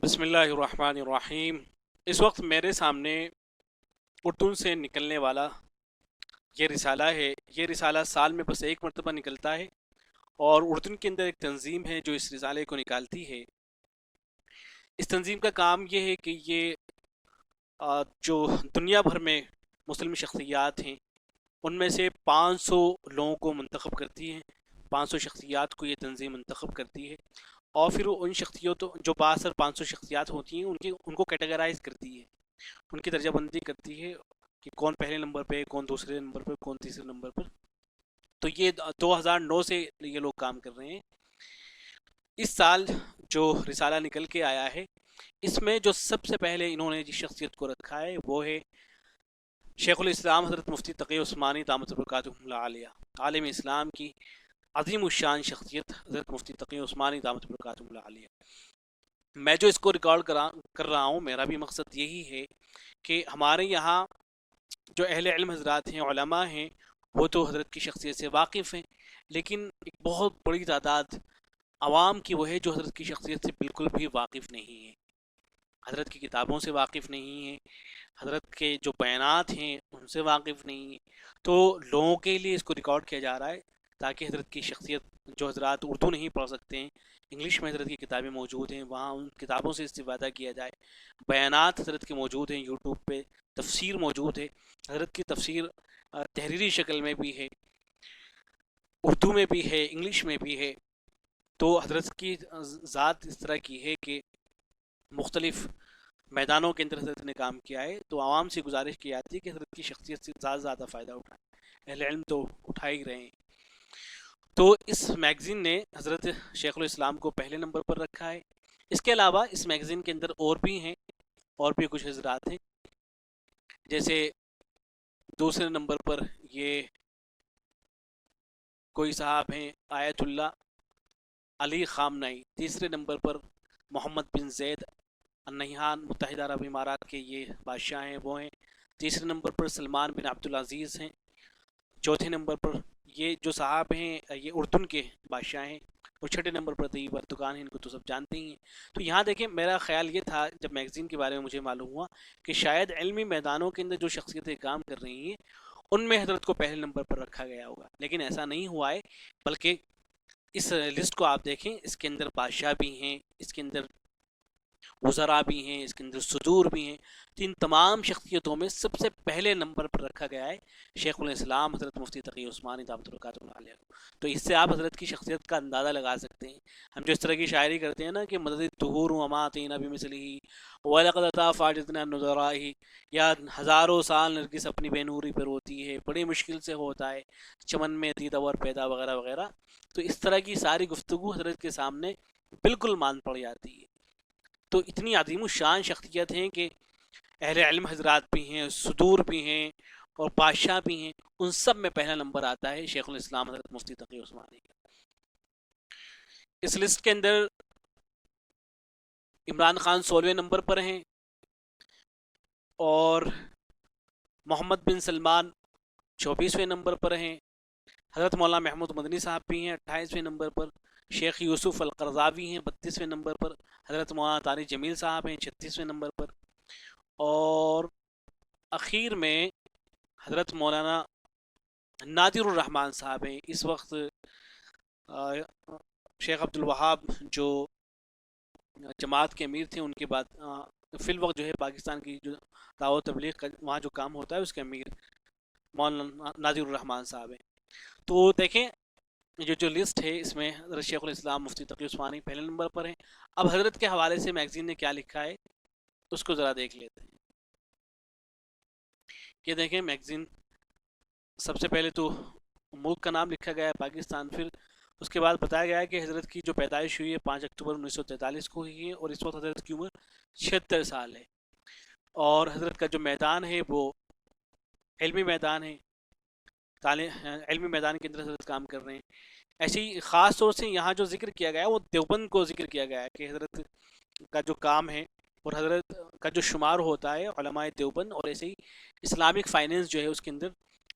بسم اللہ الرحمن الرحیم۔ اس وقت میرے سامنے اردن سے نکلنے والا یہ رسالہ ہے۔ یہ رسالہ سال میں بس ایک مرتبہ نکلتا ہے، اور اردن کے اندر ایک تنظیم ہے جو اس رسالے کو نکالتی ہے۔ اس تنظیم کا کام یہ ہے کہ یہ جو دنیا بھر میں مسلم شخصیات ہیں ان میں سے 500 لوگوں کو منتخب کرتی ہے۔ 500 شخصیات کو یہ تنظیم منتخب کرتی ہے، اور پھر وہ ان شخصیتوں جو باثر 500 شخصیات ہوتی ہیں ان کو کیٹیگرائز کرتی ہے، ان کی درجہ بندی کرتی ہے کہ کون پہلے نمبر پہ، کون دوسرے نمبر پہ، کون تیسرے نمبر پر۔ تو یہ 2009 سے یہ لوگ کام کر رہے ہیں۔ اس سال جو رسالہ نکل کے آیا ہے، اس میں جو سب سے پہلے انہوں نے جس شخصیت کو رکھا ہے وہ ہے شیخ الاسلام حضرت مفتی تقی عثمانی دامت برکاتہ اللہ علیہ، عالم اسلام کی عظیم الشان شخصیت حضرت مفتی تقی عثمانی دامت برکاتہ اللہ علیہ۔ میں جو اس کو ریکارڈ کر رہا ہوں، میرا بھی مقصد یہی ہے کہ ہمارے یہاں جو اہل علم حضرات ہیں، علماء ہیں، وہ تو حضرت کی شخصیت سے واقف ہیں، لیکن ایک بہت بڑی تعداد عوام کی وہ ہے جو حضرت کی شخصیت سے بالکل بھی واقف نہیں ہے، حضرت کی کتابوں سے واقف نہیں ہے، حضرت کے جو بیانات ہیں ان سے واقف نہیں ہے۔ تو لوگوں کے لیے اس کو ریکارڈ کیا جا رہا ہے تاکہ حضرت کی شخصیت، جو حضرات اردو نہیں پڑھ سکتے ہیں، انگلش میں حضرت کی کتابیں موجود ہیں، وہاں ان کتابوں سے استفادہ کیا جائے۔ بیانات حضرت کے موجود ہیں یوٹیوب پہ، تفسیر موجود ہے، حضرت کی تفسیر تحریری شکل میں بھی ہے، اردو میں بھی ہے، انگلش میں بھی ہے۔ تو حضرت کی ذات اس طرح کی ہے کہ مختلف میدانوں کے اندر حضرت نے کام کیا ہے، تو عوام سے گزارش کی جاتی ہے کہ حضرت کی شخصیت سے زیادہ زیادہ فائدہ اٹھائیں۔ اہل علم تو اٹھا ہی رہے ہیں۔ تو اس میگزین نے حضرت شیخ الاسلام کو پہلے نمبر پر رکھا ہے۔ اس کے علاوہ اس میگزین کے اندر اور بھی ہیں، اور بھی کچھ حضرات ہیں، جیسے دوسرے نمبر پر یہ کوئی صاحب ہیں آیت اللہ علی خامنئی، تیسرے نمبر پر محمد بن زید النہیان، متحدہ عرب امارات کے یہ بادشاہ ہیں، وہ ہیں۔ تیسرے نمبر پر سلمان بن عبدالعزیز ہیں۔ چوتھے نمبر پر یہ جو صاحب ہیں یہ اردن کے بادشاہ ہیں، اور چھٹے نمبر پر طیب اردگان ہیں، ان کو تو سب جانتے ہی ہیں۔ تو یہاں دیکھیں، میرا خیال یہ تھا جب میگزین کے بارے میں مجھے معلوم ہوا کہ شاید علمی میدانوں کے اندر جو شخصیتیں کام کر رہی ہیں ان میں حضرت کو پہلے نمبر پر رکھا گیا ہوگا، لیکن ایسا نہیں ہوا ہے، بلکہ اس لسٹ کو آپ دیکھیں، اس کے اندر بادشاہ بھی ہیں، اس کے اندر وزراء بھی ہیں، اس کے اندر صدور بھی ہیں۔ تو ان تمام شخصیتوں میں سب سے پہلے نمبر پر رکھا گیا ہے شیخ الاسلام حضرت مفتی تقی عثمانی دامت برکاتہ اللہ علیہ کو۔ تو اس سے آپ حضرت کی شخصیت کا اندازہ لگا سکتے ہیں۔ ہم جو اس طرح کی شاعری کرتے ہیں نا کہ مدد الدہور وما اتینا بمثلہ ولقد اتی فاجتنا نظرائہ، یا ہزاروں سال نرگس اپنی بے نوری پہ روتی ہے، بڑی مشکل سے ہوتا ہے چمن میں دیدور پیدا، وغیرہ وغیرہ۔ تو اس طرح کی ساری گفتگو حضرت کے سامنے بالکل مان پڑ جاتی ہے۔ تو اتنی عظیم الشان شخصیت ہیں کہ اہل علم حضرات بھی ہیں، صدور بھی ہیں، اور بادشاہ بھی ہیں، ان سب میں پہلا نمبر آتا ہے شیخ الاسلام حضرت مفتی تقی عثمانی کا۔ اس لسٹ کے اندر عمران خان 16ویں نمبر پر ہیں، اور محمد بن سلمان 24ویں نمبر پر ہیں، حضرت مولانا محمود مدنی صاحب بھی ہیں 28ویں نمبر پر، شیخ یوسف القرضاوی ہیں 32ویں نمبر پر، حضرت مولانا طارق جمیل صاحب ہیں 36ویں نمبر پر، اور اخیر میں حضرت مولانا نادر الرحمن صاحب ہیں۔ اس وقت شیخ عبد الوہاب جو جماعت کے امیر تھے، ان کے بعد فی الوقت جو ہے پاکستان کی جو دعوت تبلیغ کا وہاں جو کام ہوتا ہے اس کے امیر مولانا نادر الرحمن صاحب ہیں۔ تو دیکھیں، یہ جو لسٹ ہے اس میں حضرت شیخ الاسلام مفتی تقی عثمانی پہلے نمبر پر ہیں۔ اب حضرت کے حوالے سے میگزین نے کیا لکھا ہے اس کو ذرا دیکھ لیتے ہیں۔ یہ دیکھیں میگزین، سب سے پہلے تو ملک کا نام لکھا گیا ہے پاکستان، پھر اس کے بعد بتایا گیا ہے کہ حضرت کی جو پیدائش ہوئی ہے 5 اکتوبر 1943 کو ہوئی ہے، اور اس وقت حضرت کی عمر 76 سال ہے، اور حضرت کا جو میدان ہے وہ علمی میدان ہے، علمی میدان کے اندر حضرت کام کر رہے ہیں۔ ایسے ہی خاص طور سے یہاں جو ذکر کیا گیا ہے وہ دیوبند کو ذکر کیا گیا ہے کہ حضرت کا جو کام ہے اور حضرت کا جو شمار ہوتا ہے علماء دیوبند، اور ایسے ہی اسلامک فائنینس جو ہے اس کے اندر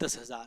10,000।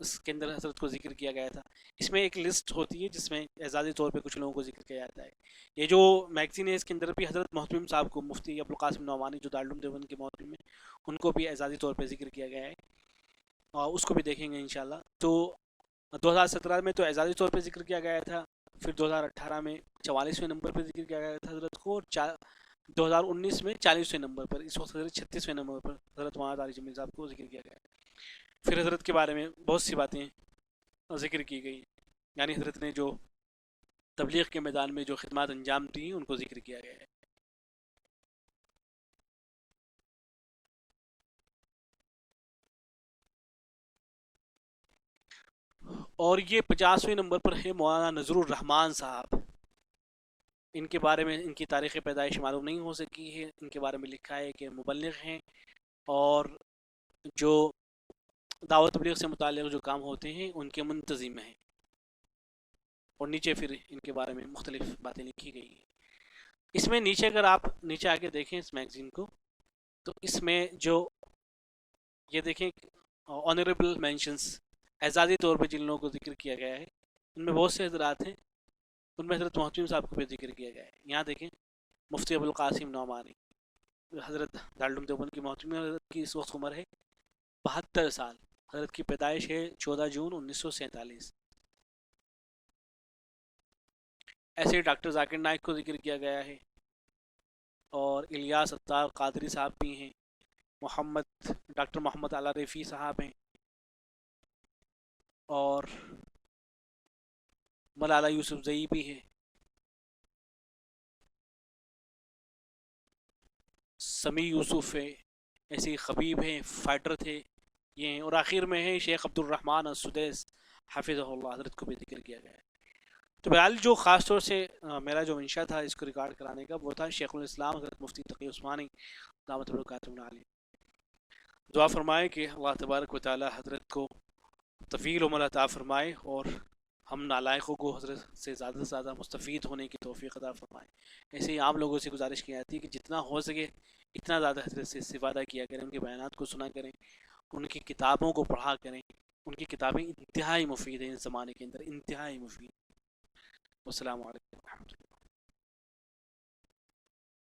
اس کے اندر حضرت کو ذکر کیا گیا تھا. اس میں ایک لسٹ ہوتی ہے جس میں اعزازی طور پہ کچھ لوگوں کو ذکر کیا جاتا ہے. یہ جو میگزین ہے اس کے اندر بھی حضرت محتمم صاحب کو، مفتی ابوالقاسم نعمانی جو دارالعلوم دیوبند کے محتمم ہیں، ان کو بھی اعزازی طور پہ ذکر کیا گیا ہے، اور اس کو بھی دیکھیں گے انشاءاللہ. تو 2017 میں تو اعزازی طور پہ ذکر کیا گیا تھا، پھر 2018 میں 44ویں نمبر پہ ذکر کیا گیا تھا حضرت کو، اور 2019 میں 40ویں نمبر پر، اس وقت حضرت 36ویں نمبر پر حضرت مولانا طارق جمیل صاحب کو ذکر کیا گیا ہے. پھر حضرت کے بارے میں بہت سی باتیں ذکر کی گئی، یعنی حضرت نے جو تبلیغ کے میدان میں جو خدمات انجام دی ان کو ذکر کیا گیا ہے. اور یہ 50ویں نمبر پر ہے مولانا نذر الرحمان صاحب. ان کے بارے میں ان کی تاریخ پیدائش معلوم نہیں ہو سکی ہے. ان کے بارے میں لکھا ہے کہ مبلغ ہیں، اور جو دعوت تبلیغ سے متعلق جو کام ہوتے ہیں ان کے منتظم ہیں. اور نیچے پھر ان کے بارے میں مختلف باتیں لکھی گئی ہیں. اس میں نیچے اگر آپ نیچے آ کے دیکھیں اس میگزین کو، تو اس میں جو یہ دیکھیں آنریبل مینشنز، اعزازی طور پہ جن لوگوں کو ذکر کیا گیا ہے، ان میں بہت سے حضرات ہیں. ان میں حضرت محتمم صاحب کو بھی ذکر کیا گیا ہے. یہاں دیکھیں مفتی ابوالقاسم نعمانی، حضرت دارالعلوم دیوبند کی محتمم، حضرت کی اس وقت عمر ہے 72 سال. حضرت کی پیدائش ہے 14 جون 1947. ایسے ڈاکٹر ذاکر نائک کو ذکر کیا گیا ہے، اور الیاس اتار قادری صاحب بھی ہیں، ڈاکٹر محمد اعلیٰ رفیع صاحب ہیں، اور ملالہ یوسف زئی بھی ہے، سمیع یوسف ہے، ایسے خبیب ہیں، فائٹر تھے یہ ہیں. اور آخر میں ہے شیخ عبد الرحمن السدیس حفظہ اللہ، حضرت کو بھی ذکر کیا گیا ہے. تو بہرحال جو خاص طور سے میرا جو منشا تھا اس کو ریکارڈ کرانے کا، وہ تھا شیخ الاسلام حضرت مفتی تقی عثمانی دامت برکاتہ عالی. دعا فرمائے کہ اللہ تبارک و تعالی حضرت کو طویل عمر عطا فرمائے، اور ہم نالائقوں کو حضرت سے زیادہ مستفید ہونے کی توفیق عطا فرمائے. ایسے ہی عام لوگوں سے گزارش کی جاتی ہے کہ جتنا ہو سکے اتنا زیادہ حضرت سے استفادہ کیا کریں، ان کے بیانات کو سنا کریں، ان کی کتابوں کو پڑھا کریں. ان کی کتابیں انتہائی مفید ہیں اس زمانے کے اندر، انتہائی مفید. والسلام علیکم ورحمۃ اللہ.